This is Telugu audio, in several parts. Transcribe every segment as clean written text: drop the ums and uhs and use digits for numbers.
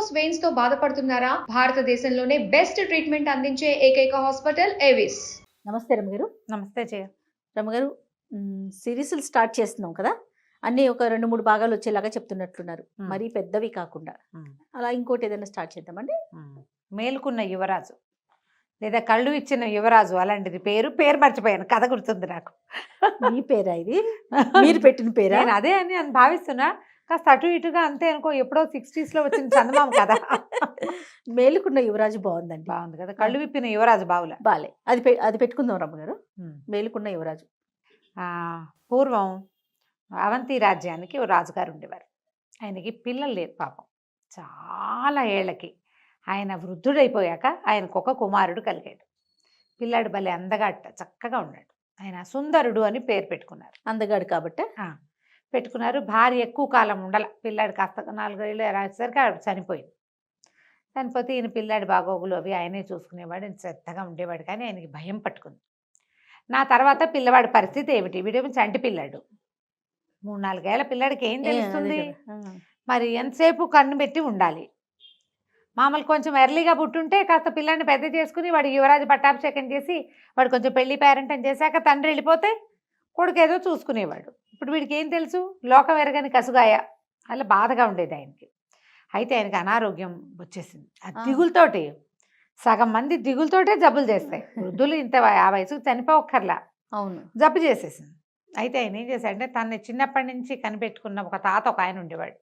వెరికోస్ వెయిన్స్ తో బాధపడుతున్నారా? భారతదేశంలోనే బెస్ట్ ట్రీట్మెంట్ అందించే ఏకైక హాస్పిటల్ ఏవిస్. నమస్తే రమగారు. నమస్తే జయ. రమగారు, సిరీస్లు స్టార్ట్ చేస్తున్నాం కదా, అన్నీ ఒక 2-3 భాగాలు వచ్చేలాగా చెప్తున్నట్లున్నారు. మరీ పెద్దవి కాకుండా అలా ఇంకోటి ఏదైనా స్టార్ట్ చేద్దామండి. మేలుకున్న యువరాజు లేదా కళ్ళు ఇచ్చిన యువరాజు, అలాంటిది పేరు మర్చిపోయాను, కథ గుర్తుంది నాకు. మీ పేరా ఇది? మీరు పెట్టిన పేరా? నేను అదే అని భావిస్తున్నా, కాస్త అటు ఇటుగా అంతే అనుకో. ఎప్పుడో 60s లో వచ్చిన చందమామ కదా. మేలుకున్న యువరాజు బాగుందండి. బాగుంది కదా. కళ్ళు విప్పిన యువరాజు బావులే. బాలే, అది పెట్టుకుందాం రమ్మగారు. మేలుకున్న యువరాజు. పూర్వం అవంతి రాజ్యానికి ఓ రాజుగారు ఉండేవారు. ఆయనకి పిల్లలు లేరు పాపం. చాలా ఏళ్ళకి ఆయన వృద్ధుడైపోయాక ఆయనకు ఒక కుమారుడు కలిగాడు. పిల్లాడు భలే అందగాట, చక్కగా ఉన్నాడు. ఆయన సుందరుడు అని పేరు పెట్టుకున్నారు. అందగాడు కాబట్టి పెట్టుకున్నారు. భార్య ఎక్కువ కాలం ఉండాల. పిల్లాడు కాస్త 4 ఏళ్ళు రాసేసరికి ఆవిడ చనిపోయింది. చనిపోతే ఈయన పిల్లాడి బాగోగులు అవి ఆయనే చూసుకునేవాడు. శ్రద్ధగా ఉండేవాడు. కానీ ఆయనకి భయం పట్టుకుంది. నా తర్వాత పిల్లవాడి పరిస్థితి ఏమిటి? వీడేమో చంటి పిల్లాడు. 3-4 ఏళ్ల పిల్లాడికి ఏం తెలుస్తుంది? మరి ఎంతసేపు కన్ను పెట్టి ఉండాలి. మామూలు కొంచెం ఎర్లీగా పుట్టుంటే కాస్త పిల్లాడిని పెద్ద చేసుకుని వాడి యువరాజు పట్టాభిషేకం చేసి వాడు కొంచెం పెళ్లి పేరెంటం చేశాక తండ్రి వెళ్ళిపోతే కొడుకు ఏదో చూసుకునేవాడు. ఇప్పుడు వీడికి ఏం తెలుసు? లోకం ఎరగని కసుగాయ. అలా బాధగా ఉండేది ఆయనకి. అయితే ఆయనకి అనారోగ్యం వచ్చేసింది. ఆ దిగులతోటి సగం మంది దిగులతోటే జబ్బులు చేస్తాయి. వృద్ధులు ఇంత ఆ వయసుకు చనిపోక్కర్లా, అవును, జబ్బు చేసేసింది. అయితే ఆయన ఏం చేశాడంటే, తనని చిన్నప్పటి నుంచి కనిపెట్టుకున్న ఒక తాత ఒక ఆయన ఉండేవాడు.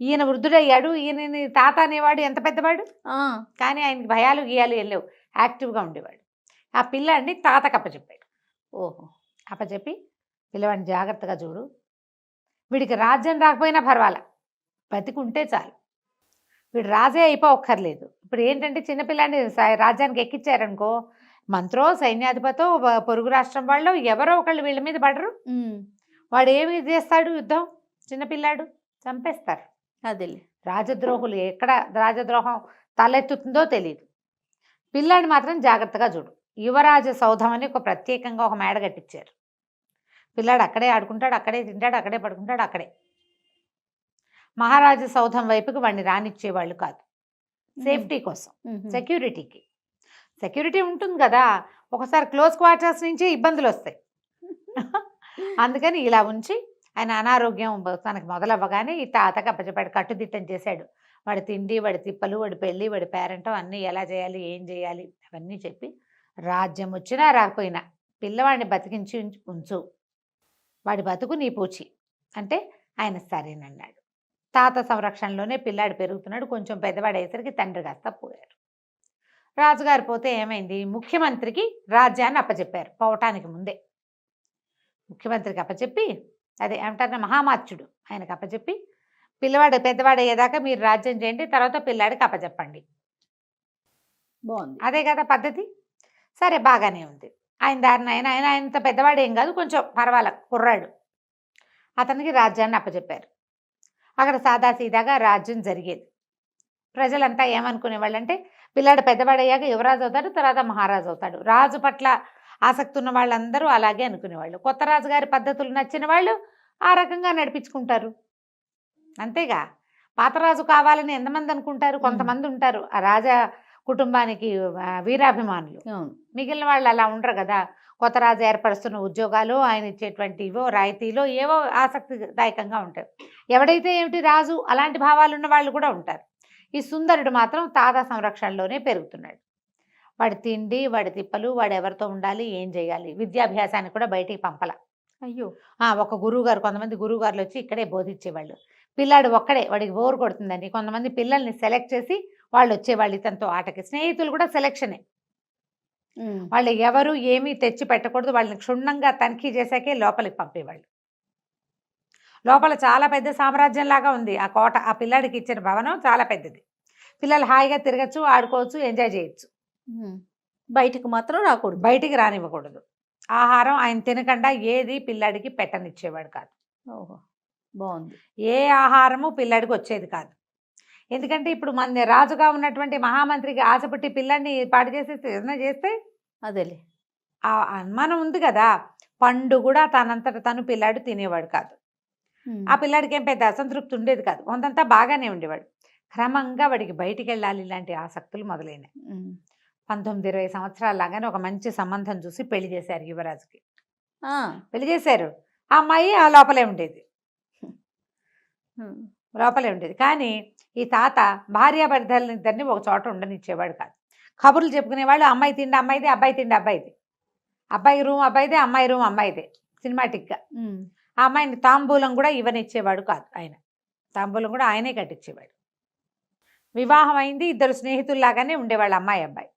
ఈయన వృద్ధుడయ్యాడు. ఈయనని తాత అనేవాడు ఎంత పెద్దవాడు, కానీ ఆయనకి భయాలు గీయాలు ఏం లేవు. యాక్టివ్గా ఉండేవాడు. ఆ పిల్లాడిని తాతకు అప్పచెప్పాడు. ఓహో. అప్పచెప్పి, పిల్లవాడిని జాగ్రత్తగా చూడు, వీడికి రాజ్యం రాకపోయినా పర్వాలా, బతికుంటే చాలు, వీడు రాజే అయిపోక్కర్లేదు. ఇప్పుడు ఏంటంటే చిన్నపిల్లాడిని రాజ్యానికి ఎక్కించారనుకో, మంత్రో సైన్యాధిపతో పొరుగు రాష్ట్రం వాళ్ళు ఎవరో ఒకళ్ళు వీళ్ళ మీద పడరు. వాడు ఏమి చేస్తాడు? యుద్ధం. చిన్నపిల్లాడు చంపేస్తారు. అదే రాజద్రోహులు ఎక్కడ రాజద్రోహం తలెత్తుతుందో తెలియదు. పిల్లాడిని మాత్రం జాగ్రత్తగా చూడు. యువరాజ సౌధం అని ఒక ప్రత్యేకంగా ఒక మేడ కట్టించారు. పిల్లాడు అక్కడే ఆడుకుంటాడు, అక్కడే తింటాడు, అక్కడే పడుకుంటాడు. అక్కడే మహారాజ సౌధం వైపుకి వాడిని రానిచ్చేవాళ్ళు కాదు. సేఫ్టీ కోసం, సెక్యూరిటీకి. సెక్యూరిటీ ఉంటుంది కదా, ఒకసారి క్లోజ్ క్వార్టర్స్ నుంచి ఇబ్బందులు వస్తాయి. అందుకని ఇలా ఉంచి ఆయన అనారోగ్యం తనకు మొదలవ్వగానే ఈ తాతకు అప్పచెప్పాడు. కట్టుదిట్టం చేశాడు. వాడి తిండి, వాడి తిప్పలు, వాడి పెళ్ళి, వాడి పేరెంటం అన్నీ ఎలా చేయాలి, ఏం చేయాలి అవన్నీ చెప్పి, రాజ్యం వచ్చినా రాకపోయినా పిల్లవాడిని బతికించి ఉంచు, వాడి బతుకు నీ పూచి అంటే ఆయన సరేనన్నాడు. తాత సంరక్షణలోనే పిల్లాడు పెరుగుతున్నాడు. కొంచెం పెద్దవాడు అయ్యేసరికి తండ్రి కాస్త పోయారు. రాజుగారు పోతే ఏమైంది? ముఖ్యమంత్రికి రాజ్యాన్ని అప్పచెప్పారు. పోవటానికి ముందే ముఖ్యమంత్రికి అప్పచెప్పి, అదే ఏమంటారు, మహామాత్యుడు ఆయనకు అప్పచెప్పి, పిల్లవాడు పెద్దవాడు అయ్యేదాకా మీరు రాజ్యం చేయండి, తర్వాత పిల్లాడికి అప్పచెప్పండి. బాగుంది, అదే కదా పద్ధతి. సరే, బాగానే ఉంది. ఆయన దారిని ఆయన ఆయనంత పెద్దవాడు ఏం కాదు, కొంచెం పర్వాల కుర్రాడు. అతనికి రాజ్యాన్ని అప్పచెప్పారు. అక్కడ సాదాసీదాగా రాజ్యం జరిగేది. ప్రజలంతా ఏమనుకునేవాళ్ళు అంటే, పిల్లాడు పెద్దవాడయ్యాక యువరాజు అవుతాడు, తర్వాత మహారాజు అవుతాడు. రాజు పట్ల ఆసక్తి ఉన్న వాళ్ళందరూ అలాగే అనుకునేవాళ్ళు. కొత్త రాజుగారి పద్ధతులు నచ్చిన వాళ్ళు ఆ రకంగా నడిపించుకుంటారు. అంతేగా, పాతరాజు కావాలని ఎంతమంది అనుకుంటారు? కొంతమంది ఉంటారు ఆ రాజా కుటుంబానికి వీరాభిమానులు. మిగిలిన వాళ్ళు అలా ఉండరు కదా. కొత్త రాజు ఏర్పరుస్తున్న ఉద్యోగాలు, ఆయన ఇచ్చేటువంటి ఇవో రాయితీలో ఏవో ఆసక్తిదాయకంగా ఉంటాయి. ఎవడైతే ఏమిటి రాజు, అలాంటి భావాలు ఉన్న వాళ్ళు కూడా ఉంటారు. ఈ సుందరుడు మాత్రం తాత సంరక్షణలోనే పెరుగుతున్నాడు. వాడి తిండి, వాడి తిప్పలు, వాడు ఎవరితో ఉండాలి, ఏం చేయాలి, విద్యాభ్యాసానికి కూడా బయటికి పంపల. అయ్యో. ఒక గురువుగారు, కొంతమంది గురువుగారులు వచ్చి ఇక్కడే బోధించేవాళ్ళు. పిల్లాడు ఒక్కడే, వాడికి బోరు కొడుతుందండి, కొంతమంది పిల్లల్ని సెలెక్ట్ చేసి వాళ్ళు వచ్చేవాళ్ళు ఇతనితో ఆటకి. స్నేహితులు కూడా సెలెక్షనే. వాళ్ళు ఎవరు ఏమీ తెచ్చి పెట్టకూడదు, వాళ్ళని క్షుణ్ణంగా తనిఖీ చేశాకే లోపలికి పంపేవాళ్ళు. లోపల చాలా పెద్ద సామ్రాజ్యం లాగా ఉంది ఆ కోట. ఆ పిల్లాడికి ఇచ్చిన భవనం చాలా పెద్దది. పిల్లలు హాయిగా తిరగచ్చు, ఆడుకోవచ్చు, ఎంజాయ్ చేయొచ్చు. బయటకు మాత్రం రాకూడదు, బయటికి రానివ్వకూడదు. ఆహారం ఆయన తినకుండా ఏది పిల్లాడికి పెట్టనిచ్చేవాడు కాదు. ఓహో, బాగుంది. ఏ ఆహారము పిల్లాడికి వచ్చేది కాదు. ఎందుకంటే ఇప్పుడు మన రాజుగా ఉన్నటువంటి మహామంత్రికి ఆశపట్టి పిల్లాడిని పాడు చేసేసి ఏదైనా చేస్తే అదేలే ఆ అనుమానం ఉంది కదా. పండు కూడా తనంతట తను పిల్లాడు తినేవాడు కాదు. ఆ పిల్లాడికి ఏం పెద్ద అసంతృప్తి ఉండేది కాదు. కొంతంతా బాగానే ఉండేవాడు. క్రమంగా వాడికి బయటికి వెళ్ళాలి ఇలాంటి ఆసక్తులు మొదలైనాయి. 19-20 సంవత్సరాలు లాగానే ఒక మంచి సంబంధం చూసి పెళ్లి చేశారు యువరాజుకి. పెళ్లి చేశారు. ఆ అమ్మాయి ఆ లోపలే ఉండేది, లోపలే ఉండేది. కానీ ఈ తాత భార్యాభర్తలిద్దరిని ఒక చోట ఉండనిచ్చేవాడు కాదు. కబుర్లు చెప్పుకునేవాళ్ళు, అమ్మాయి తిండి అమ్మాయిదే, అబ్బాయి తిండి అబ్బాయిదే, అబ్బాయి రూమ్ అబ్బాయిదే, అమ్మాయి రూమ్ అమ్మాయిదే, సినిమాటిక్గా. ఆ అమ్మాయిని తాంబూలం కూడా ఇవ్వనిచ్చేవాడు కాదు ఆయన. తాంబూలం కూడా ఆయనే కట్టించేవాడు. వివాహం అయింది, ఇద్దరు స్నేహితుల్లాగానే ఉండేవాళ్ళు అమ్మాయి అబ్బాయి.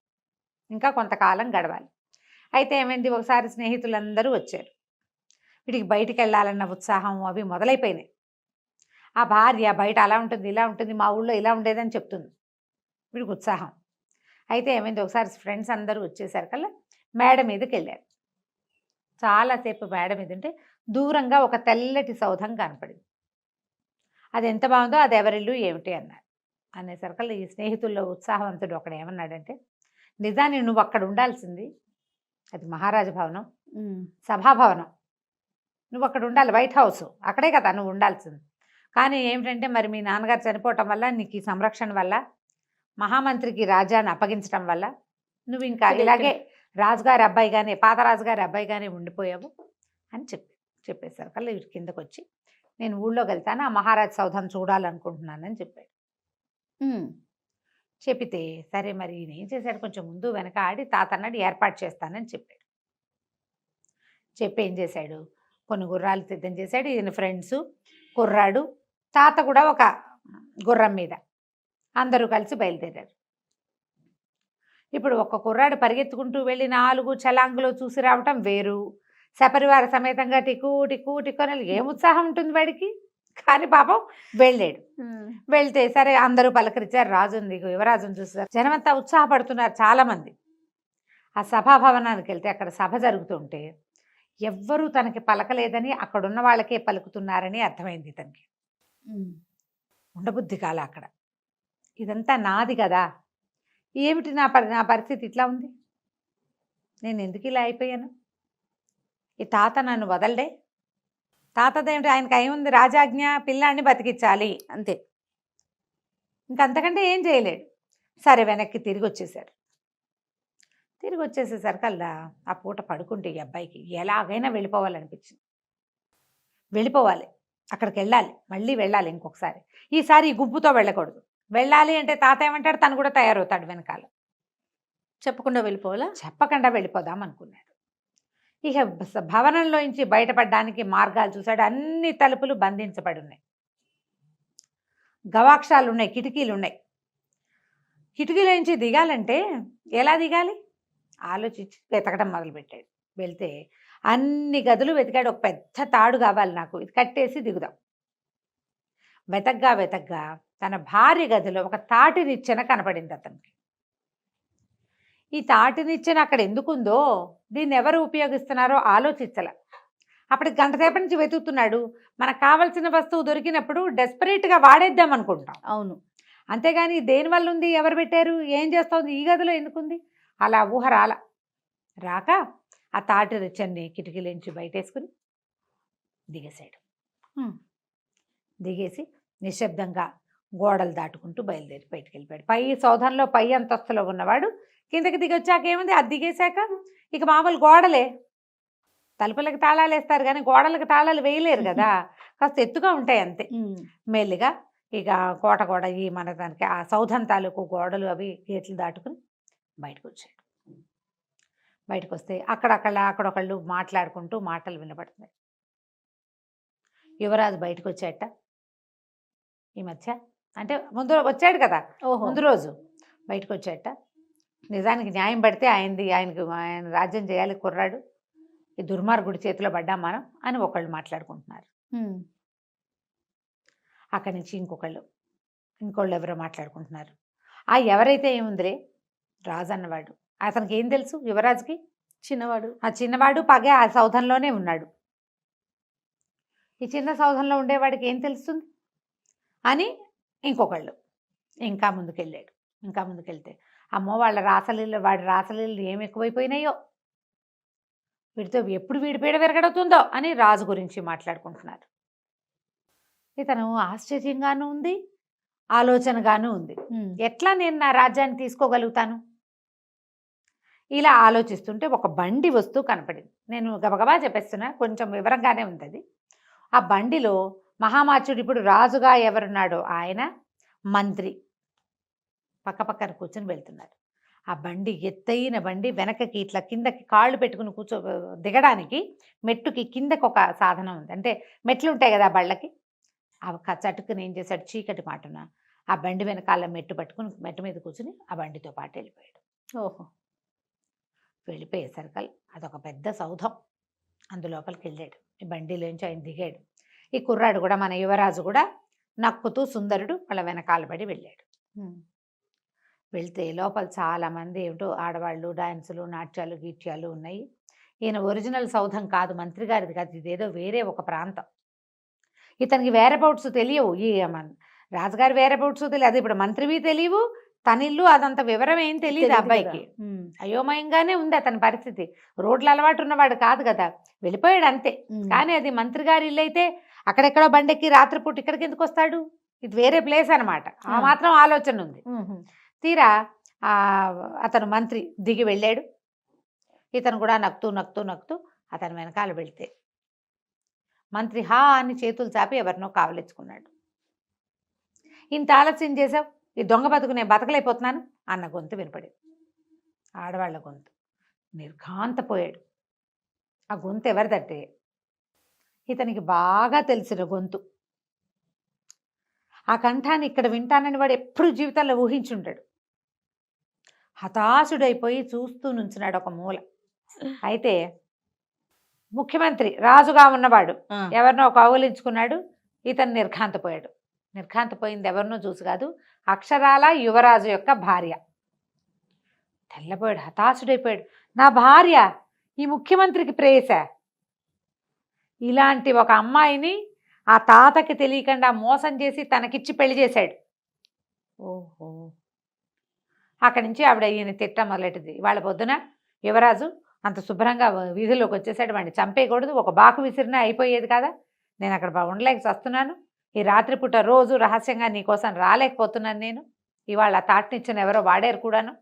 ఇంకా కొంతకాలం గడవాలి. అయితే ఏమైంది, ఒకసారి స్నేహితులందరూ వచ్చారు. వీడికి బయటికి వెళ్ళాలన్న ఉత్సాహం అవి మొదలైపోయినాయి. ఆ భార్య బయట అలా ఉంటుంది, ఇలా ఉంటుంది, మా ఊళ్ళో ఇలా ఉండేదని చెప్తుంది. వీడికి ఉత్సాహం. అయితే ఏమైంది, ఒకసారి ఫ్రెండ్స్ అందరూ వచ్చేసరికల్లా మేడ మీదకి వెళ్ళారు. చాలాసేపు మేడ మీద ఉంటే దూరంగా ఒక తెల్లటి సౌధం కనపడింది. అది ఎంత బాగుందో, అది ఎవరిల్లు ఏమిటి అన్నారు. అనేసరికల్లా ఈ స్నేహితుల్లో ఉత్సాహవంతుడు ఒకడు ఏమన్నాడంటే, నిజాన్ని నువ్వు అక్కడ ఉండాల్సింది, అది మహారాజ భవనం, సభాభవనం, నువ్వు అక్కడ ఉండాలి, వైట్ హౌస్ అక్కడే కదా నువ్వు ఉండాల్సింది. కానీ ఏమిటంటే మరి మీ నాన్నగారు చనిపోవటం వల్ల, నీకు ఈ సంరక్షణ వల్ల, మహామంత్రికి రాజ్యాన్ని అప్పగించడం వల్ల నువ్వు ఇంకా ఇలాగే రాజుగారి అబ్బాయిగానే, పాత రాజుగారి అబ్బాయిగానే ఉండిపోయావు అని చెప్పేశారు. కల్లా వీటి కిందకు వచ్చి, నేను ఊళ్ళోకి వెళ్తాను, ఆ మహారాజ్ సౌధం చూడాలనుకుంటున్నానని చెప్పాడు. చెప్పితే సరే మరి ఈయన ఏం చేశాడు, కొంచెం ముందు వెనక ఆడి తాతన్నాడు ఏర్పాటు చేస్తానని చెప్పాడు. చెప్పి ఏం చేశాడు, కొన్ని గుర్రాలు సిద్ధం చేశాడు. ఈయన ఫ్రెండ్స్, కుర్రాడు, తాత కూడా ఒక గుర్రం మీద అందరూ కలిసి బయలుదేరారు. ఇప్పుడు ఒక కుర్రాడు పరిగెత్తుకుంటూ వెళ్ళి 4 చలాంగులో చూసి రావటం వేరు, సపరివార సమేతంగా టిక్కు టిక్కు టిక్కు అని ఏం ఉత్సాహం ఉంటుంది వాడికి. కానీ పాపం వెళ్ళాడు. వెళ్తే సరే అందరూ పలకరించారు, రాజుని యువరాజుని చూసారు. జనమంతా ఉత్సాహపడుతున్నారు చాలామంది. ఆ సభాభవనానికి వెళ్తే అక్కడ సభ జరుగుతుంటే ఎవ్వరూ తనకి పలకలేదని, అక్కడున్న వాళ్ళకే పలుకుతున్నారని అర్థమైంది తనకి. ఉండబుద్ధి కాల అక్కడ. ఇదంతా నాది కదా, ఏమిటి నా పరిస్థితి ఇట్లా ఉంది, నేను ఎందుకు ఇలా అయిపోయాను, ఈ తాత నన్ను వదలడే, తాతదేమిటి, ఆయనకి ఏముంది, రాజాజ్ఞ, పిల్లాన్ని బతికించాలి అంతే, ఇంకంతకంటే ఏం చేయలేడు. సరే వెనక్కి తిరిగి వచ్చేసారు. తిరిగి వచ్చేసేసరికల్లా ఆ పూట పడుకుంటే ఈ అబ్బాయికి ఎలాగైనా వెళ్ళిపోవాలనిపించింది. వెళ్ళిపోవాలి, అక్కడికి వెళ్ళాలి, మళ్ళీ వెళ్ళాలి ఇంకొకసారి. ఈసారి ఈ గుంపుతో వెళ్ళకూడదు. వెళ్ళాలి అంటే తాత ఏమంటాడు, తను కూడా తయారవుతాడు వెనకాల. చెప్పకుండా వెళ్ళిపోవాలా? చెప్పకుండా వెళ్ళిపోదాం అనుకున్నాడు. ఇక భవనంలోంచి బయటపడడానికి మార్గాలు చూశాడు. అన్ని తలుపులు బంధించబడి ఉన్నాయి, గవాక్షాలు ఉన్నాయి, కిటికీలు ఉన్నాయి. కిటికీల నుంచి దిగాలంటే ఎలా దిగాలి ఆలోచించి వెతకడం మొదలుపెట్టాడు. వెళ్తే అన్ని గదులు వెతికాడు. ఒక పెద్ద తాడు కావాలి నాకు, ఇది కట్టేసి దిగుదాం. వెతగ్గా తన భార్య గదిలో ఒక తాటి నిచ్చెన కనపడింది అతనికి. ఈ తాటి నిచ్చెన అక్కడ ఎందుకుందో, దీన్ని ఎవరు ఉపయోగిస్తున్నారో ఆలోచించాల. అప్పటికి గంటసేపటి నుంచి వెతుకుతున్నాడు. మనకు కావాల్సిన వస్తువు దొరికినప్పుడు డెస్పరేట్గా వాడేద్దాం అనుకుంటాం. అవును. అంతేగాని దేనివల్ల ఉంది, ఎవరు పెట్టారు, ఏం చేస్తుంది, ఈ గదిలో ఎందుకుంది, అలా ఊహ రాక ఆ తాటి నిచ్చెన్ని కిటికీలోంచి బయటేసుకుని దిగేశాడు. దిగేసి నిశ్శబ్దంగా గోడలు దాటుకుంటూ బయలుదేరి బయటికి వెళ్ళిపోయాడు. పై సౌధంలో పై అంతస్తులో ఉన్నవాడు కిందకి దిగి వచ్చాక ఏముంది, అది దిగేశాక ఇక మామూలు గోడలే. తలుపులకు తాళాలు వేస్తారు కానీ గోడలకు తాళాలు వేయలేరు కదా, కాస్త ఎత్తుగా ఉంటాయి అంతే. మెల్లిగా ఇక కోట గోడ ఈ మన దానికి ఆ సౌధం తాలూకు గోడలు అవి గేట్లు దాటుకుని బయటకు వచ్చాడు. బయటకు వస్తే అక్కడొకళ్ళు మాట్లాడుకుంటూ మాటలు వినపడుతున్నాయి. యువరాజు బయటకు వచ్చాట ఈ మధ్య, అంటే ముందు వచ్చాడు కదా, ముందు రోజు బయటకు వచ్చాట. నిజానికి న్యాయం పడితే ఆయన రాజ్యం చేయాలి కుర్రాడు, ఈ దుర్మార్గుడి చేతిలో పడ్డాం మనం అని ఒకళ్ళు మాట్లాడుకుంటున్నారు. అక్కడి నుంచి ఇంకోళ్ళు ఎవరో మాట్లాడుకుంటున్నారు. ఆ ఎవరైతే ఏముందిలే, రాజు అన్నవాడు, అతనికి ఏం తెలుసు, యువరాజుకి చిన్నవాడు పగే ఆ సౌధంలోనే ఉన్నాడు. ఈ చిన్న సౌధంలో ఉండేవాడికి ఏం తెలుస్తుంది అని ఇంకొకళ్ళు ఇంకా ముందుకెళ్తే అమ్మో వాడి రాసలీలు ఏమి ఎక్కువైపోయినాయో, వీడితో ఎప్పుడు వీడి పీడ విరగడుతుందో అని రాజు గురించి మాట్లాడుకుంటున్నారు. ఇతను ఆశ్చర్యంగానూ ఉంది, ఆలోచనగాను ఉంది. ఎట్లా నేను నా రాజ్యాన్ని తీసుకోగలుగుతాను? ఇలా ఆలోచిస్తుంటే ఒక బండి వస్తూ కనపడింది. నేను గబగబా చెప్పేస్తున్నా, కొంచెం వివరంగానే ఉంది అది. ఆ బండిలో మహామాచుడు ఇప్పుడు రాజుగా ఎవరున్నాడో ఆయన, మంత్రి పక్కపక్కన కూర్చొని వెళ్తున్నారు. ఆ బండి ఎత్తైన బండి, వెనకకి ఇట్లా కిందకి కాళ్ళు పెట్టుకుని దిగడానికి మెట్టుకి కిందకి ఒక సాధనం ఉంది. అంటే మెట్లు ఉంటాయి కదా బళ్ళకి, ఆ చటుకుని ఏం చేశాడు, చీకటి మాటున ఆ బండి వెనకాల మెట్టు పట్టుకుని మెట్టు మీద కూర్చుని ఆ బండితో పాటు వెళ్ళిపోయాడు. ఓహో. వెళ్ళిపోయేసరికి అదొక పెద్ద సౌధం, అందులోపలికి వెళ్ళాడు. ఈ బండిలోంచి ఆయన దిగాడు. ఈ కుర్రాడు కూడా, మన యువరాజు కూడా నక్కుతూ సుందరుడు వాళ్ళ వెనకాల పడి వెళ్ళాడు. వెళ్తే లోపల చాలామంది ఏమిటో ఆడవాళ్ళు, డాన్సులు, నాట్యాలు, గీట్యాలు ఉన్నాయి. ఈయన ఒరిజినల్ సౌధం కాదు, మంత్రి గారిది కాదు, ఇదేదో వేరే ఒక ప్రాంతం. ఇతనికి వేరబౌట్స్ తెలియవు, ఈ రాజుగారి వేరబౌట్స్ తెలియదు, ఇప్పుడు మంత్రివి తెలియవు, తనిల్లు అదంత వివరం ఏం తెలియదు అబ్బాయికి. అయోమయంగానే ఉంది అతని పరిస్థితి. రోడ్లు అలవాటు ఉన్నవాడు కాదు కదా, వెళ్ళిపోయాడు అంతే. కానీ అది మంత్రి గారి ఇల్లు అయితే అక్కడెక్కడో బండెక్కి రాత్రిపూట ఇక్కడికి ఎందుకు వస్తాడు? ఇది వేరే ప్లేస్ అనమాట. ఆ మాత్రం ఆలోచన ఉంది. తీరా అతను మంత్రి దిగి వెళ్ళాడు. ఇతను కూడా నక్కుతూ నక్కుతూ నక్కుతూ అతను వెనకాల వెళ్తే మంత్రి హా అని చేతులు చాపి ఎవరినో కావలించుకున్నాడు. ఇంత ఆలస్యం చేసావు, ఈ దొంగ బతుకు నేను బతకలేకపోతున్నాను అన్న గొంతు వినపడింది, ఆడవాళ్ల గొంతు. నిర్ఘాంతపోయాడు. ఆ గొంతు ఎవరిదంటే ఇతనికి బాగా తెలిసిన గొంతు. ఆ కంఠాన్ని ఇక్కడ వింటానని వాడు ఎప్పుడు జీవితంలో ఊహించుంటాడు. హతాశుడైపోయి చూస్తూ నుంచున్నాడు ఒక మూల. అయితే ముఖ్యమంత్రి రాజుగా ఉన్నవాడు ఎవరినో కౌగిలించుకున్నాడు. ఇతను నిర్ఘాంతపోయాడు. నిర్ఘాంతపోయింది ఎవరినో చూసి కాదు, అక్షరాల యువరాజు యొక్క భార్య. తెల్లపోయాడు, హతాశుడైపోయాడు. నా భార్య ఈ ముఖ్యమంత్రికి ప్రేయసా? ఇలాంటి ఒక అమ్మాయిని ఆ తాతకి తెలియకుండా మోసం చేసి తనకిచ్చి పెళ్లి చేశాడు. ఓహో. అక్కడి నుంచి ఆవిడ ఈయన తిట్ట మొదలెట్టింది. వాళ్ళ పొద్దున యువరాజు అంత శుభ్రంగా వీధిలోకి వచ్చేసాడు, వాడిని చంపేయకూడదు, ఒక బాకు విసిరినా అయిపోయేది కదా, నేను అక్కడ ఉండలేక వస్తున్నాను, ఈ రాత్రిపూట రోజు రహస్యంగా నీకోసం రాలేకపోతున్నాను నేను, ఇవాళ తాటినిచ్చిన ఎవరో వాడారు కూడాను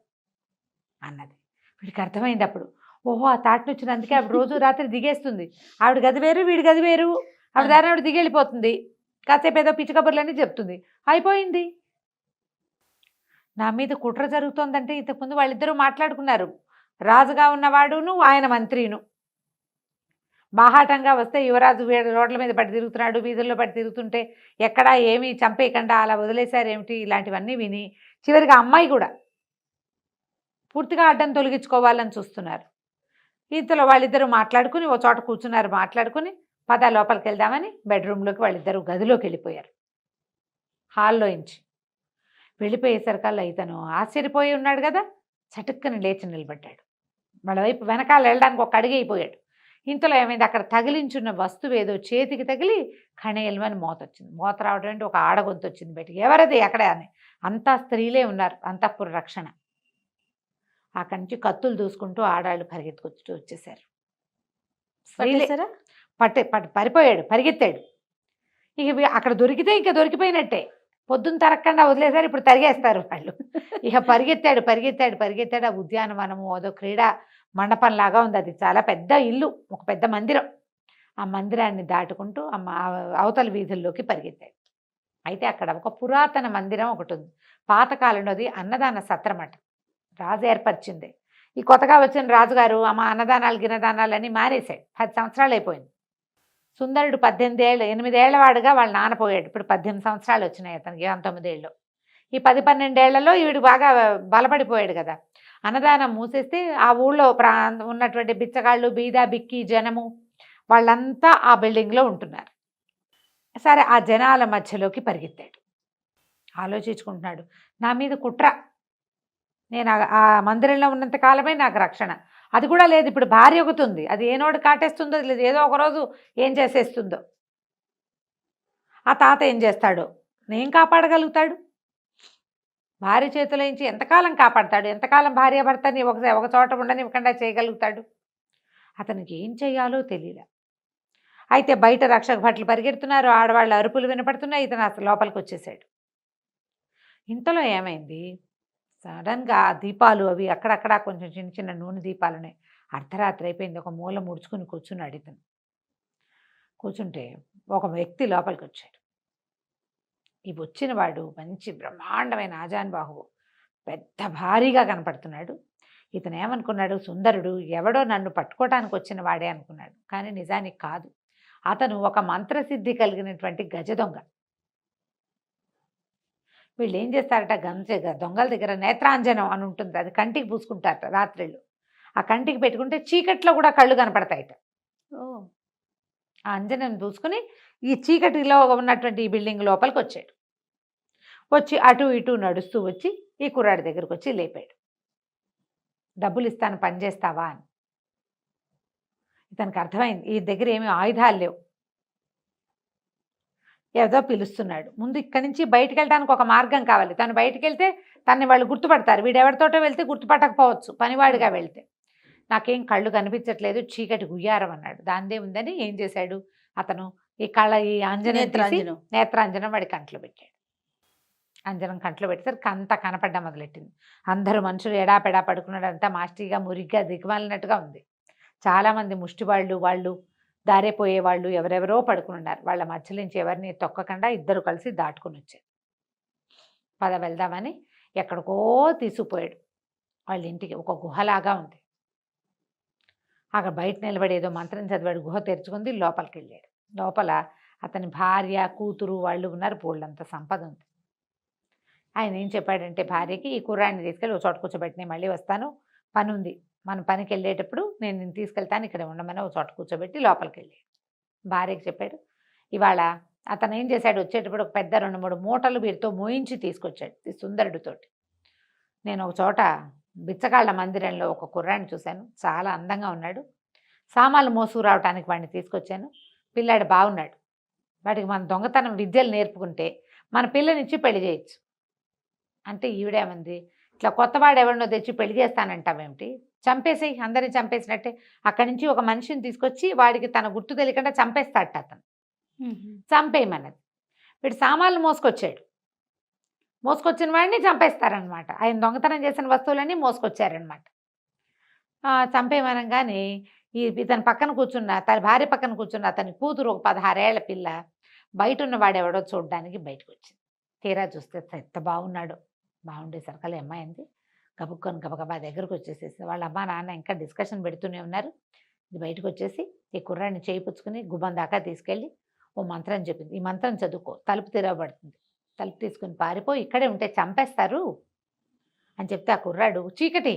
అన్నది. వీడికి అర్థమైంది అప్పుడు, ఓహో ఆ తాటినిచ్చిన అందుకే ఆవిడ రోజు రాత్రి దిగేస్తుంది, ఆవిడ గది వేరు వీడి గది వేరు, ఆవిడ దాని ఆవిడ దిగెళ్ళిపోతుంది, కాసేపు ఏదో పిచ్చి కబుర్లన్నీ చెప్తుంది, అయిపోయింది. నా మీద కుట్ర జరుగుతోందంటే ఇంతకుముందు వాళ్ళిద్దరూ మాట్లాడుకున్నారు, రాజుగా ఉన్నవాడును ఆయన మంత్రిను. బాహాటంగా వస్తే యువరాజు రోడ్ల మీద పడి తిరుగుతున్నాడు, వీధుల్లో పడి తిరుగుతుంటే ఎక్కడా ఏమీ చంపేయకుండా అలా వదిలేశారేమిటి, ఇలాంటివన్నీ విని చివరిగా అమ్మాయి కూడా పూర్తిగా అడ్డం తొలగించుకోవాలని చూస్తున్నారు. ఇంతలో వాళ్ళిద్దరూ మాట్లాడుకుని ఓ చోట కూర్చున్నారు. మాట్లాడుకుని పద లోపలికి వెళ్దామని బెడ్రూమ్లోకి వాళ్ళిద్దరూ గదిలోకి వెళ్ళిపోయారు. హాల్లోంచి వెళ్ళిపోయేసరికల్లా ఇతను ఆశ్చర్యపోయి ఉన్నాడు కదా, చటుక్కని లేచి నిలబడ్డాడు. వాళ్ళ వైపు వెనకాల వెళ్ళడానికి ఒక అడిగి అయిపోయాడు. ఇంతలో ఏమైంది, అక్కడ తగిలించున్న వస్తువు ఏదో చేతికి తగిలి ఖణేల్మని మోత వచ్చింది. మోత రావడం అంటే ఒక ఆడగొంతు వచ్చింది బయటికి. ఎవరది అక్కడ అని, అంతా స్త్రీలే ఉన్నారు, అంతఃపుర రక్షణ. అక్కడి నుంచి కత్తులు దూసుకుంటూ ఆడాళ్ళు పరిగెత్తుకొచ్చుతూ వచ్చేసారు. పరిపోయాడు, పరిగెత్తాడు. ఇక అక్కడ దొరికితే ఇంకా దొరికిపోయినట్టే, పొద్దున్న తరగకుండా వదిలేసారు, ఇప్పుడు తరిగేస్తారు వాళ్ళు. ఇక పరిగెత్తాడు పరిగెత్తాడు పరిగెత్తాడు. ఆ ఉద్యానవనము అదో క్రీడా మండపంలాగా ఉంది, అది చాలా పెద్ద ఇల్లు, ఒక పెద్ద మందిరం. ఆ మందిరాన్ని దాటుకుంటూ అవతల వీధుల్లోకి పరిగెత్తాడు. అయితే అక్కడ ఒక పురాతన మందిరం ఒకటి ఉంది, పాతకాలంలో అది అన్నదాన సత్రమట, రాజు ఏర్పరిచింది. ఈ కొత్తగా వచ్చిన రాజుగారు అన్నదానాలు గిన్నదానాలు మానేశాడు. 10 సంవత్సరాలు అయిపోయింది. సుందరుడు 8 ఏళ్ల వాడుగా వాళ్ళ నాన్న పోయాడు. ఇప్పుడు 18 సంవత్సరాలు వచ్చినాయి అతనికి, 19 ఏళ్ళు. ఈ 10-12 ఏళ్లలో వీడు బాగా బలపడిపోయాడు కదా. అన్నదానం మూసేస్తే ఆ ఊళ్ళో ఉన్నటువంటి బిచ్చగాళ్ళు, బీద బిక్కి జనము వాళ్ళంతా ఆ బిల్డింగ్లో ఉంటున్నారు. సరే, ఆ జనాల మధ్యలోకి పరిగెత్తాడు. ఆలోచించుకుంటున్నాడు, నా మీద కుట్ర, నేను ఆ మందిరంలో ఉన్నంత కాలమే నాకు రక్షణ, అది కూడా లేదు. ఇప్పుడు భార్య ఒకటి ఉంది, అది ఏనోడు కాటేస్తుందో లేదు, ఏదో ఒకరోజు ఏం చేసేస్తుందో. ఆ తాత ఏం చేస్తాడో, నేను కాపాడగలుగుతాడు? భార్య చేతిలో నుంచి ఎంతకాలం కాపాడతాడు? ఎంతకాలం భార్య భర్తని ఒక చోట ఉండనివ్వకుండా చేయగలుగుతాడు? అతనికి ఏం చేయాలో తెలియదు. అయితే బయట రక్షక భటులు పరిగెడుతున్నారు, ఆడవాళ్ళ అరుపులు వినపడుతున్నాయి. ఇతను అసలు లోపలికి వచ్చేసాడు. ఇంతలో ఏమైంది, సడన్గా దీపాలు అవి అక్కడక్కడ కొంచెం చిన్న చిన్న నూనె దీపాలు ఉన్నాయి. అర్ధరాత్రి అయిపోయింది. ఒక మూల ముడుచుకుని కూర్చున్నాడు ఇతను. కూర్చుంటే ఒక వ్యక్తి లోపలికి వచ్చాడు. ఈ వచ్చిన వాడు మంచి బ్రహ్మాండమైన ఆజానుబాహువు, పెద్ద భారీగా కనపడుతున్నాడు. ఇతను ఏమనుకున్నాడు, సుందరుడు ఎవడో నన్ను పట్టుకోవటానికి వచ్చిన వాడే అనుకున్నాడు. కానీ నిజానికి కాదు, అతను ఒక మంత్రసిద్ధి కలిగినటువంటి గజ దొంగ. వీళ్ళు ఏం చేస్తారట, దొంగల దగ్గర నేత్రాంజనం అని ఉంటుంది, అది కంటికి పూసుకుంటారట రాత్రిళ్ళు. ఆ కంటికి పెట్టుకుంటే చీకట్లో కూడా కళ్ళు కనపడతాయట. ఆ అంజనం పూసుకుని ఈ చీకటిలో ఉన్నటువంటి ఈ బిల్డింగ్ లోపలికి వచ్చాడు. వచ్చి అటు ఇటు నడుస్తూ వచ్చి ఈ కుర్రాడి దగ్గరకు వచ్చి లేపాడు. డబ్బులు ఇస్తాను, పని చేస్తావా అని. ఇతనికి అర్థమైంది ఈ దగ్గర ఏమీ ఆయుధాలు లేవు, ఏదో పిలుస్తున్నాడు. ముందు ఇక్కడి నుంచి బయటికి వెళ్ళడానికి ఒక మార్గం కావాలి. తను బయటికి వెళ్తే తనని వాళ్ళు గుర్తుపడతారు. వీడెవరితోటో వెళ్తే గుర్తుపట్టకపోవచ్చు, పనివాడిగా వెళ్తే. నాకేం కళ్ళు కనిపించట్లేదు, చీకటి గుయ్యారం అన్నాడు. దాందే ఉందని ఏం చేశాడు అతను, ఈ అంజనం తీసి నేత్రాంజనం వాడి కంట్లో పెట్టాడు. అంజనం కంట్లో పెట్టేసరికి అంతా కనపడ్డా మొదలెట్టింది. అందరూ మనుషులు ఎడాపెడా పడుకున్నాడు. అంతా మాస్టిగా మురిగ్గా దిగమాలినట్టుగా ఉంది. చాలామంది ముష్టివాళ్ళు, వాళ్ళు దారేపోయేవాళ్ళు ఎవరెవరో పడుకున్నారు. వాళ్ళ మధ్య నుంచి ఎవరిని తొక్కకుండా ఇద్దరు కలిసి దాటుకుని వచ్చారు. పద వెళ్దామని ఎక్కడికో తీసుకుపోయాడు. వాళ్ళ ఇంటికి ఒక గుహలాగా ఉంది. అక్కడ బయట నిలబడి ఏదో మంత్రం చదివాడు. గుహ తెరుచుకుంది, లోపలికి వెళ్ళాడు. లోపల అతని భార్య, కూతురు వాళ్ళు ఉన్నారు. బోళ్ళంత సంపద ఉంది. ఆయన ఏం చెప్పాడంటే భార్యకి, ఈ కుర్రాడిని తీసుకెళ్ళి ఒక చోట కూర్చోబెట్టి నేను మళ్ళీ వస్తాను, పని ఉంది, మన పనికి వెళ్ళేటప్పుడు నేను తీసుకెళ్తాను, ఇక్కడ ఉండమని ఒక చోట కూర్చోబెట్టి లోపలికి వెళ్ళాడు. భార్యకి చెప్పాడు. ఇవాళ అతను ఏం చేశాడు, వచ్చేటప్పుడు ఒక పెద్ద 2-3 మూటలు వీరితో మోయించి తీసుకొచ్చాడు ఈ సుందరుడితోటి. నేను ఒక చోట బిచ్చగాళ్ల మందిరంలో ఒక కుర్రాడిని చూశాను, చాలా అందంగా ఉన్నాడు, సామాన్లు మోసుకు రావడానికి వాడిని తీసుకొచ్చాను, పిల్లాడు బాగున్నాడు, వాడికి మన దొంగతనం విద్యలు నేర్పుకుంటే మన పిల్లనిచ్చి పెళ్లి చేయొచ్చు అంటే. ఈవిడేమంది, ఇట్లా కొత్తవాడు ఎవరినో తెచ్చి పెళ్లి చేస్తానంటావేమిటి, చంపేసేయి, అందరిని చంపేసినట్టే. అక్కడి నుంచి ఒక మనిషిని తీసుకొచ్చి వాడికి తన గుర్తు తెలియకుండా చంపేస్తాడట అతను. చంపేయమన్నది. వీడు సామాన్లు మోసుకొచ్చాడు, మోసుకొచ్చిన వాడిని చంపేస్తారనమాట. ఆయన దొంగతనం చేసిన వస్తువులన్నీ మోసుకొచ్చారనమాట. చంపేయమనగానే ఇతని పక్కన కూర్చున్న, తన భార్య పక్కన కూర్చున్న అతని కూతురు ఒక 16 ఏళ్ల పిల్ల బయట ఉన్న వాడెవడో చూడడానికి బయటకు వచ్చింది. తీరా చూస్తే ఎంత బాగున్నాడు. బాగుండేసరికల్లా అమ్మాయి అంది. గబుక్కొని గబగబా దగ్గరకు వచ్చేసేసి వాళ్ళ అమ్మ నాన్న ఇంకా డిస్కషన్ పెడుతూనే ఉన్నారు. ఇది బయటకు వచ్చేసి ఈ కుర్రాడిని చేయిపుచ్చుకుని గుమ్మం దాకా తీసుకెళ్ళి ఓ మంత్రం చెప్పింది. ఈ మంత్రం చదువుకో, తలుపు తెరవబడుతుంది, తలుపు తీసుకుని పారిపోయి, ఇక్కడే ఉంటే చంపేస్తారు అని చెప్తే ఆ కుర్రాడు, చీకటి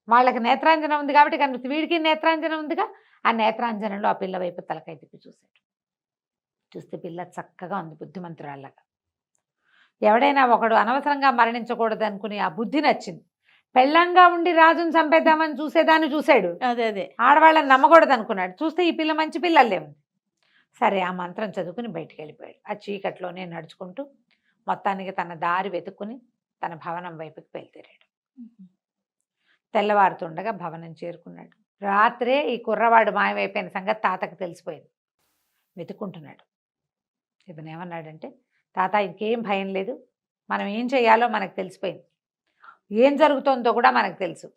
వాళ్ళకి నేత్రాంజనం ఉంది కాబట్టి కనిపిస్తుంది, వీడికి నేత్రాంజనం ఉందిగా, ఆ నేత్రాంజనంలో ఆ పిల్ల వైపు తలకాయ తిప్పి చూశాడు. చూస్తే పిల్ల చక్కగా ఉంది, బుద్ధిమంతురాళ్ళగా. ఎవడైనా ఒకడు అనవసరంగా మరణించకూడదు అనుకుని ఆ బుద్ధి నచ్చింది. పెళ్ళంగా ఉండి రాజుని చంపేద్దామని చూసేదాన్ని చూశాడు, అదే ఆడవాళ్ళని నమ్మకూడదు అనుకున్నాడు. చూస్తే ఈ పిల్ల మంచి పిల్లలే ఉంది. సరే ఆ మంత్రం చదువుకుని బయటికి వెళ్ళిపోయాడు. ఆ చీకట్లోనే నడుచుకుంటూ మొత్తానికి తన దారి వెతుక్కుని తన భవనం వైపుకి బయలుదేరాడు. తెల్లవారుతుండగా భవనం చేరుకున్నాడు. రాత్రే ఈ కుర్రవాడు మాయమైపోయిన సంగతి తాతకు తెలిసిపోయింది. వెతుక్కుంటున్నాడు. ఇతను ఏమన్నాడంటే, తాత ఇంకేం భయం లేదు, మనం ఏం చేయాలో మనకు తెలిసిపోయింది, ఏం జరుగుతుందో కూడా మనకు తెలుసు,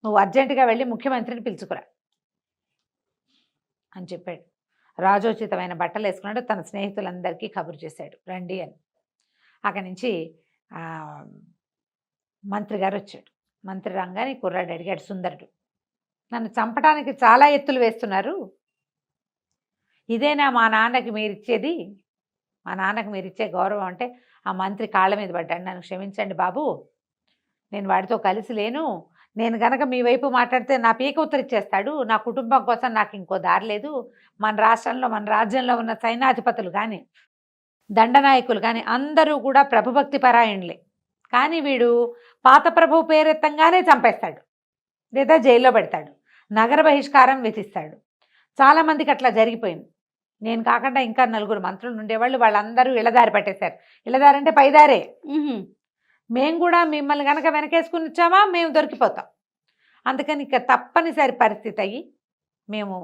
నువ్వు అర్జెంటుగా వెళ్ళి ముఖ్యమంత్రిని పిలుచుకురా అని చెప్పాడు. రాజోచితమైన బట్టలు వేసుకున్నాడు. తన స్నేహితులందరికీ కబురు చేశాడు, రండి అని. అక్కడి నుంచి మంత్రి గారు వచ్చాడు. మంత్రి రంగాని కుర్రాడు అడిగాడు, సుందరుడు, నన్ను చంపడానికి చాలా ఎత్తులు వేస్తున్నారు, ఇదేనా మా నాన్నకి మీరిచ్చేది, మా నాన్నకి మీరిచ్చే గౌరవం అంటే? ఆ మంత్రి కాళ్ళ మీద పడ్డాడు. నన్ను క్షమించండి బాబు, నేను వాడితో కలిసి లేను, నేను గనక మీ వైపు మాట్లాడితే నా పీక ఉత్తరిచ్చేస్తాడు, నా కుటుంబం కోసం నాకు ఇంకో దారి లేదు, మన రాష్ట్రంలో మన రాజ్యంలో ఉన్న సైన్యాధిపతులు కానీ దండనాయకులు కానీ అందరూ కూడా ప్రభుభక్తి పరాయణులే, కానీ వీడు పాత ప్రభు పేరెత్తంగానే చంపేస్తాడు, లేదా జైల్లో పెడతాడు, నగర బహిష్కారం విధిస్తాడు. చాలామందికి అట్లా జరిగిపోయింది. నేను కాకుండా ఇంకా 4 మంత్రులు ఉండేవాళ్ళు, వాళ్ళందరూ ఇళ్ళదారి పట్టేశారు. ఇళ్ళదారంటే పైదారే. మేము కూడా మిమ్మల్ని కనుక వెనకేసుకుని వచ్చామా మేము దొరికిపోతాం. అందుకని ఇక తప్పనిసరి పరిస్థితి అయ్యి మేము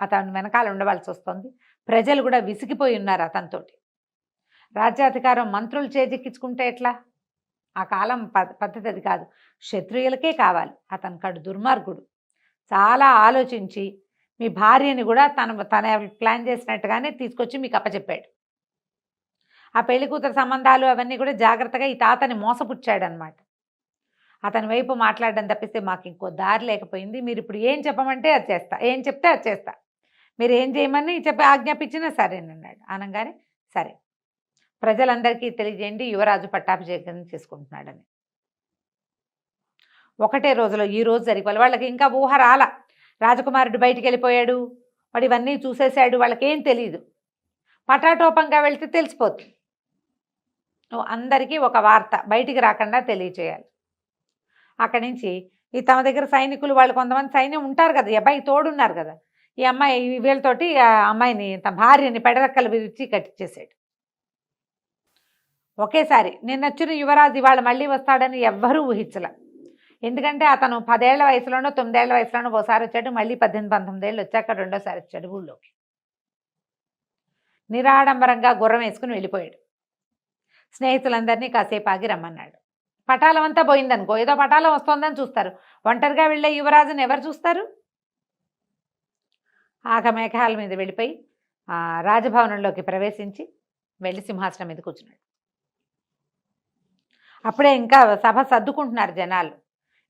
అతని వెనకాల ఉండవలసి వస్తుంది. ప్రజలు కూడా విసిగిపోయి ఉన్నారు అతనితోటి. రాజ్యాధికారం మంత్రులు చేజిక్కించుకుంటే ఎట్లా? ఆ కాలం పద్ధతి అది కాదు. క్షత్రియులకే కావాలి. అతను కడు దుర్మార్గుడు. చాలా ఆలోచించి మీ భార్యని కూడా తన ప్లాన్ చేసినట్టుగానే తీసుకొచ్చి మీకు అప్పచెప్పాడు. ఆ పెళ్లి కూతురు సంబంధాలు అవన్నీ కూడా జాగ్రత్తగా ఈ తాతని మోసపుచ్చాడనమాట. అతని వైపు మాట్లాడడం తప్పిస్తే మాకు ఇంకో దారి లేకపోయింది. మీరు ఇప్పుడు ఏం చెప్పమంటే అది చేస్తా, ఏం చెప్తే అది చేస్తా, మీరు ఏం చేయమని చెప్పి ఆజ్ఞాపించినా సరేనన్నాడు. అనగానే సరే, ప్రజలందరికీ తెలియజేయండి యువరాజు పట్టాభిషేకం చేసుకుంటున్నాడని. ఒకటే రోజులో ఈ రోజు జరిగిపోవాలి. వాళ్ళకి ఇంకా ఊహ రాల. రాజకుమారుడు బయటికి వెళ్ళిపోయాడు, వాడు ఇవన్నీ చూసేశాడు, వాళ్ళకేం తెలియదు. పటాటోపంగా వెళ్తే తెలిసిపోతుంది. అందరికీ ఒక వార్త బయటికి రాకుండా తెలియచేయాలి. అక్కడి నుంచి ఈ తమ దగ్గర సైనికులు వాళ్ళు కొంతమంది సైన్యం ఉంటారు కదా, ఈ అబ్బాయికి తోడున్నారు కదా, ఈ అమ్మాయి వీళ్ళతోటి ఆ అమ్మాయిని తన భార్యని పెడరెక్కలు విరిచి కట్టించేసాడు. ఒకేసారి నిన్న వచ్చిన యువరాజు ఇవాళ మళ్ళీ వస్తాడని ఎవ్వరూ ఊహించల. ఎందుకంటే అతను 10 ఏళ్ల వయసులోనో 9 ఏళ్ల వయసులోనో ఒకసారి వచ్చాడు, మళ్ళీ 18-19 ఏళ్ళు వచ్చాక రెండోసారి వచ్చాడు ఊళ్ళోకి. నిరాడంబరంగా గుర్రం వేసుకుని వెళ్ళిపోయాడు. స్నేహితులందరినీ కాసేపు ఆగి రమ్మన్నాడు. పటాలం అంతా పోయిందనుకో, ఏదో పటాలం వస్తోందని చూస్తారు. ఒంటరిగా వెళ్ళే యువరాజుని ఎవరు చూస్తారు? ఆగమేఘాల మీద వెళ్ళిపోయి రాజభవనంలోకి ప్రవేశించి వెళ్ళి సింహాసనం మీద కూర్చున్నాడు. అప్పుడే ఇంకా సభ సర్దుకుంటున్నారు జనాలు.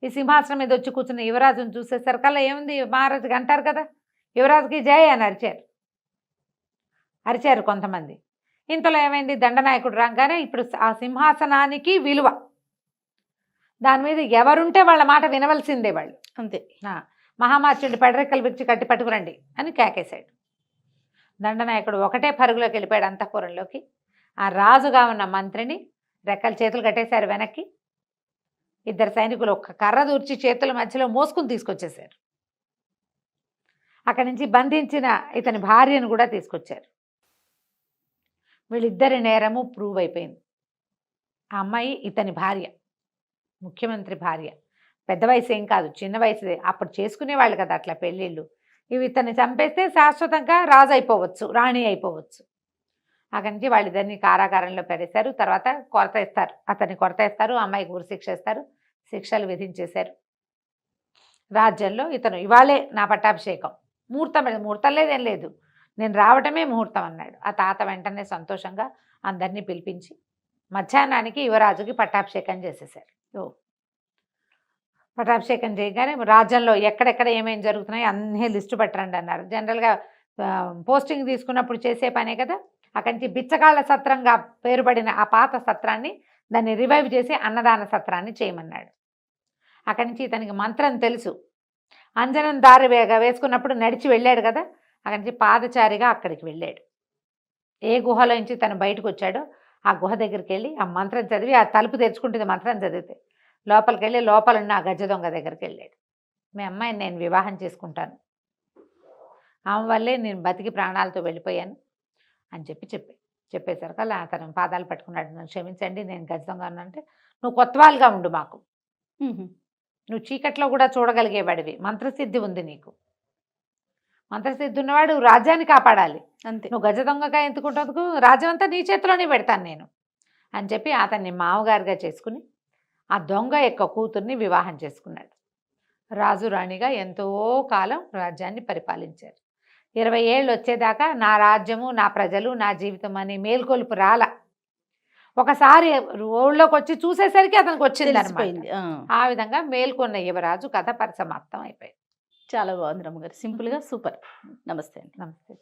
ఈ సింహాసనం మీద వచ్చి కూర్చున్న యువరాజును చూసేసరికల్లా ఏముంది, మహారాజుకి అంటారు కదా, యువరాజుకి జయ అని అరిచారు కొంతమంది. ఇంతలో ఏమైంది, దండనాయకుడు రాగానే ఇప్పుడు ఆ సింహాసనానికి విలువ, దాని మీద ఎవరుంటే వాళ్ళ మాట వినవలసిందే వాళ్ళు, అంతే. మహామార్చుడి పెడరెక్కలు విరిచి కట్టి పట్టుకురండి అని కేకేశాడు. దండనాయకుడు ఒకటే పరుగులోకి వెళ్ళిపోయాడు అంతఃపురంలోకి. ఆ రాజుగా ఉన్న మంత్రిని రెక్కలు చేతులు కట్టేశారు వెనక్కి. 2 సైనికులు ఒక్క కర్ర దూర్చి చేతుల మధ్యలో మోసుకుని తీసుకొచ్చేశారు. అక్కడి నుంచి బంధించిన ఇతని భార్యను కూడా తీసుకొచ్చారు. వీళ్ళిద్దరి నేరము ప్రూవ్ అయిపోయింది. ఆ అమ్మాయి ఇతని భార్య, ముఖ్యమంత్రి భార్య. పెద్ద వయసు ఏం కాదు, చిన్న వయసుదే. అప్పుడు చేసుకునేవాళ్ళు కదా అట్లా పెళ్ళిళ్ళు. ఇవి ఇతన్ని చంపేస్తే శాశ్వతంగా రాజు అయిపోవచ్చు, రాణి అయిపోవచ్చు. అక్కడి నుంచి వాళ్ళిద్దరిని కారాగారంలో పెరేశారు. తర్వాత కొరత ఇస్తారు, అతన్ని కొరత ఇస్తారు, అమ్మాయికి ఉరిశిక్ష ఇస్తారు, శిక్షలు విధించేశారు. రాజ్యంలో ఇతను ఇవాళే నా పట్టాభిషేకం, ముహూర్తం లేదేం లేదు, నేను రావటమే ముహూర్తం అన్నాడు. ఆ తాత వెంటనే సంతోషంగా అందరినీ పిలిపించి మధ్యాహ్నానికి యువరాజుకి పట్టాభిషేకం చేసేశారు. పట్టాభిషేకం చేయగానే రాజ్యంలో ఎక్కడెక్కడ ఏమేమి జరుగుతున్నాయో అన్నీ లిస్టు పెట్టరండి అన్నారు. జనరల్గా పోస్టింగ్ తీసుకున్నప్పుడు చేసే పనే కదా. అక్కడి నుంచి బిచ్చగాళ్ళ సత్రంగా పేరుపడిన ఆ పాత సత్రాన్ని దాన్ని రివైవ్ చేసి అన్నదాన సత్రాన్ని చేయమన్నాడు. అక్కడి నుంచి ఇతనికి మంత్రం తెలుసు. అంజనం దారి వేసుకున్నప్పుడు నడిచి వెళ్ళాడు కదా, అక్కడి నుంచి పాదచారిగా అక్కడికి వెళ్ళాడు. ఏ గుహలో నుంచి తను బయటకు వచ్చాడో ఆ గుహ దగ్గరికి వెళ్ళి ఆ మంత్రం చదివి, ఆ తలుపు తెరుచుకుంటుంది మంత్రం చదివితే, లోపలికి వెళ్ళి లోపలున్న ఆ గజ దొంగ దగ్గరికి వెళ్ళాడు. మీ అమ్మాయిని నేను వివాహం చేసుకుంటాను, ఆమె వల్లే నేను బతికి ప్రాణాలతో వెళ్ళిపోయాను అని చెప్పేసరికి అతను పాదాలు పట్టుకున్నాడు. నన్ను క్షమించండి, నేను గజ దొంగ అంటే, నువ్వు కొత్తవాళ్ళుగా ఉండు, మాకు నువ్వు చీకట్లో కూడా చూడగలిగేవాడివి, మంత్రసిద్ధి ఉంది నీకు, మంత్రసిద్ధి ఉన్నవాడు రాజ్యాన్ని కాపాడాలి, అంతే. నువ్వు గజ దొంగగా ఎందుకుంటందుకు, రాజ్యం అంతా నీ చేతిలోనే పెడతాను నేను అని చెప్పి అతన్ని మామగారిగా చేసుకుని ఆ దొంగ యొక్క కూతుర్ని వివాహం చేసుకున్నాడు. రాజు రాణిగా ఎంతో కాలం రాజ్యాన్ని పరిపాలించారు. 20 ఏళ్ళు వచ్చేదాకా నా రాజ్యము, నా ప్రజలు, నా జీవితం అని మేల్కొలుపు రాల. ఒకసారి ఊళ్ళోకి వచ్చి చూసేసరికి అతనికి వచ్చింది అనిపోయింది. ఆ విధంగా మేల్కొన్న యువరాజు కథ పరిసమాప్తం అయిపోయింది. చాలా బాగుంది రమ్మగారు, సింపుల్గా సూపర్. నమస్తే అండి. నమస్తే.